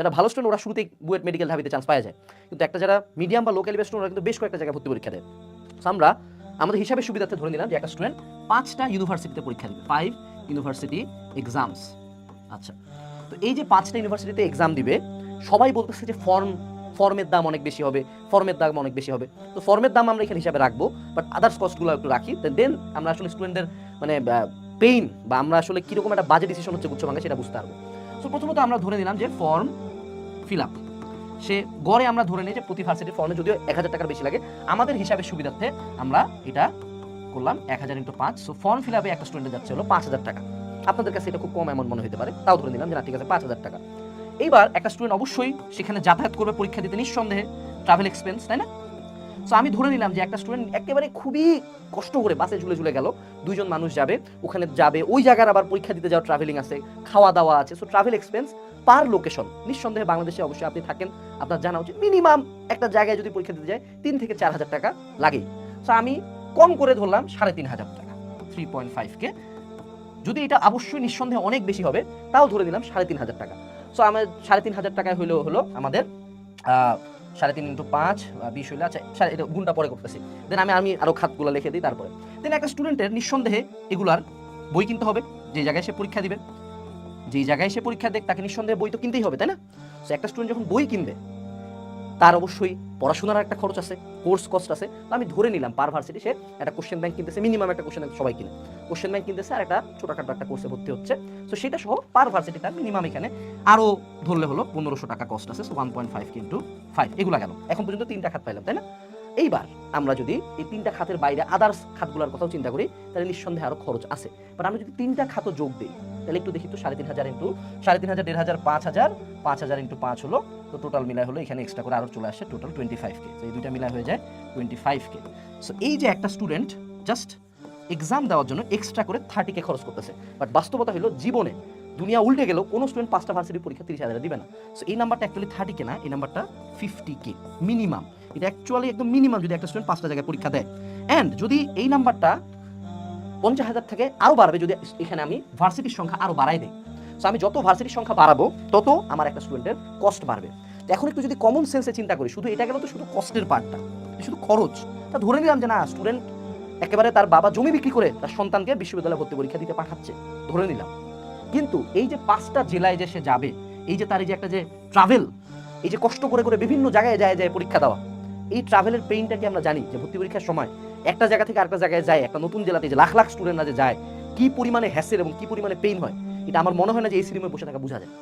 যারা ভালো স্টুডেন্ট ওরা শুরুতেই বুয়েট মেডিকেল ঢাবিতে চান্স পাওয়া যায়, কিন্তু একটা যারা মিডিয়াম বা লো ক্যালিবার স্টুডেন্ট ওরা কিন্তু বেশ কয়েকটা জায়গায় ভর্তি পরীক্ষা দেয়। So আমরা আমাদের হিসাবের সুবিধার্থে ধরে নিলাম যে একটা স্টুডেন্ট 5টা ইউনিভার্সিটিতে পরীক্ষা দিবে, 5 ইউনিভার্সিটি এক্সামস। আচ্ছা, তো এই যে 5টা ইউনিভার্সিটিতে এক্সাম দিবে, সবাই বলতেছে যে ফর্মের দাম অনেক বেশি হবে, ফর্মের দাম অনেক বেশি হবে। তো ফর্মের দাম আমরা এখানে হিসাবে রাখবো, বাট আদার্স কস্টগুলো একটু রাখি। দেন আমরা আসলে স্টুডেন্টদের মানে পেইন বা আমরা আসলে কীরকম একটা বাজেট ডিসিশন হচ্ছে গুচ্ছ ভাঙা সেটা বুঝতে পারবো। সো প্রথমত আমরা ধরে নিলাম যে ফর্ম ফিল আপ, সে গড়ে আমরা ধরে নিই যে প্রতি ভার্সিটির ফর্মে যদিও 1000 টাকার বেশি লাগে, আমাদের হিসাবের সুবিধার্থে আমরা এটা করলাম 1000 × 5। সো ফর্ম ফিল আপে একটা স্টুডেন্টের যাচ্ছে হলো 5000 টাকা। আপনাদের কাছে এটা খুব কম অ্যামাউন্ট মনে হতে পারে, তাও ধরে নিলাম যে না ঠিক আছে 5000 টাকা। এইবার একটা স্টুডেন্ট অবশ্যই সেখানে যাতায়াত করবে পরীক্ষা দিতে, নিঃসন্দেহে ট্রাভেল এক্সপেন্স, তাই না? সো আমি ধরে নিলাম যে একটা স্টুডেন্ট একেবারে খুবই কষ্ট করে বাসে ঝুলে গেল, 2 জন মানুষ যাবে, ওখানে যাবে, ওই জায়গার আবার পরীক্ষা দিতে যাওয়া ট্রাভেলিং আছে, খাওয়া দাওয়া আছে। সো ট্রাভেল এক্সপেন্স পার লোকেশন নিঃসন্দেহে বাংলাদেশে অবশ্যই আপনি থাকেন, আপনার জানা উচিত মিনিমাম একটা জায়গায় যদি পরীক্ষা দিতে যায় 3 থেকে 4000 টাকা লাগেই। সো আমি কম করে ধরলাম 3500 টাকা, 3.5K। যদি এটা অবশ্যই নিঃসন্দেহে অনেক বেশি হবে, তাও ধরে দিলাম 3500 টাকা। সো আমার 3500 টাকায় হলো আমাদের 3.5 × 5 20 হইলে, আচ্ছা এটা গুণটা পরে করতেছি। দেন আমি আরো খাতগুলো লিখে দিই তারপরে। দেন একটা স্টুডেন্টের নিঃসন্দেহে এগুলার বই কিনতে হবে, যে জায়গায় সে পরীক্ষা দিবে, যেই জায়গায় সে পরীক্ষা দেখ তাকে নিঃসন্দেহে বই তো কিনতেই হবে, তাই না? সো একটা স্টুডেন্ট যখন বই কিনবে তার অবশ্যই পড়াশোনার একটা খরচ আছে, কোর্স কস্ট আছে। তো আমি ধরে নিলাম পার ভার্সিটি সে একটা কোশ্চেন ব্যাংক কিনতেছে, মিনিমাম একটা কোশ্চেন ব্যাংক সবাই কিনে, কোশ্চেন ব্যাংক কিনতেছে আর একটা ছোটখাটো একটা কোর্সে ভর্তি হচ্ছে। সো সেটা সহ পার ভার্সিটি তার মিনিমাম এখানে আরো ধরলে হলো 1500 টাকা কস্ট আছে। সো 1.5 × 5 এগুলা গেল। এখন পর্যন্ত 3টা খাত পাইলাম, তাই না? এইবার আমরা যদি এই 3টা খাতের বাইরে আদার্স খাতগুলোর কথাও চিন্তা করি, তাহলে নিঃসন্দেহে আরো খরচ আছে। বাট আমরা যদি 3টা খাতও যোগ দিই, তাহলে একটু দেখি তো 3500 × 3500, 1500, 5000, 5000 × 5 হলো, তো টোটাল মিলাই হলো এখানে এক্সট্রা করে আরো চলে আসে টোটাল 25K। তো এই দুইটা মিলাই হয়ে যায় 25K। সো এই যে একটা স্টুডেন্ট জাস্ট এক্সাম দেওয়ার জন্য এক্সট্রা করে 30K খরচ করতেছে, বাট বাস্তবতা হলো জীবনে দুনিয়া উল্টে গেল, কোনো স্টুডেন্ট 5টা ভার্সিটির পরীক্ষা 30,000 দিবে না। সো এই নাম্বারটা অ্যাকচুয়ালি 30K না, এই নাম্বারটা 50K মিনিমাম। এটা অ্যাকচুয়ালি একদম মিনিমাম যদি একটা স্টুডেন্ট 5টা জায়গায় পরীক্ষা দেয়। অ্যান্ড যদি এই নাম্বারটা 50,000 থেকে আরো বাড়বে যদি এখানে আমি ভার্সিটির সংখ্যা আরো বাড়াই দেই। সো আমি যত ভার্সিটির সংখ্যা বাড়াবো তত আমার একটা স্টুডেন্টের কস্ট বাড়বে। তো এখন একটু যদি কমন সেন্সে চিন্তা করি, শুধু এটা গেল তো শুধু কস্টের পার্টটা, শুধু খরচ। তা ধরে নিলাম যে না স্টুডেন্ট একেবারে তার বাবা জমি বিক্রি করে তার সন্তানকে বিশ্ববিদ্যালয়ে ভর্তি পরীক্ষা দিতে পাঠাচ্ছে, ধরে নিলাম। কিন্তু এই যে 5টা জেলায় যে সে যাবে, এই যে তার এই যে একটা যে ট্রাভেল, এই যে কষ্ট করে বিভিন্ন জায়গায় যায় পরীক্ষা দেওয়া, এই ট্রাভেলের পেইনটা কি আমরা জানি যে ভর্তি পরীক্ষার সময় একটা জায়গা থেকে আরেকটা জায়গায় যায়, একটা নতুন জেলাতে যে লাখ লাখ স্টুডেন্টরা যে যায়, কি পরিমাণে হ্যাসেল এবং কি পরিমাণে পেইন হয়, এটা আমার মনে হয় না যে এই সিনেমায় বসে থাকা বোঝা যায়।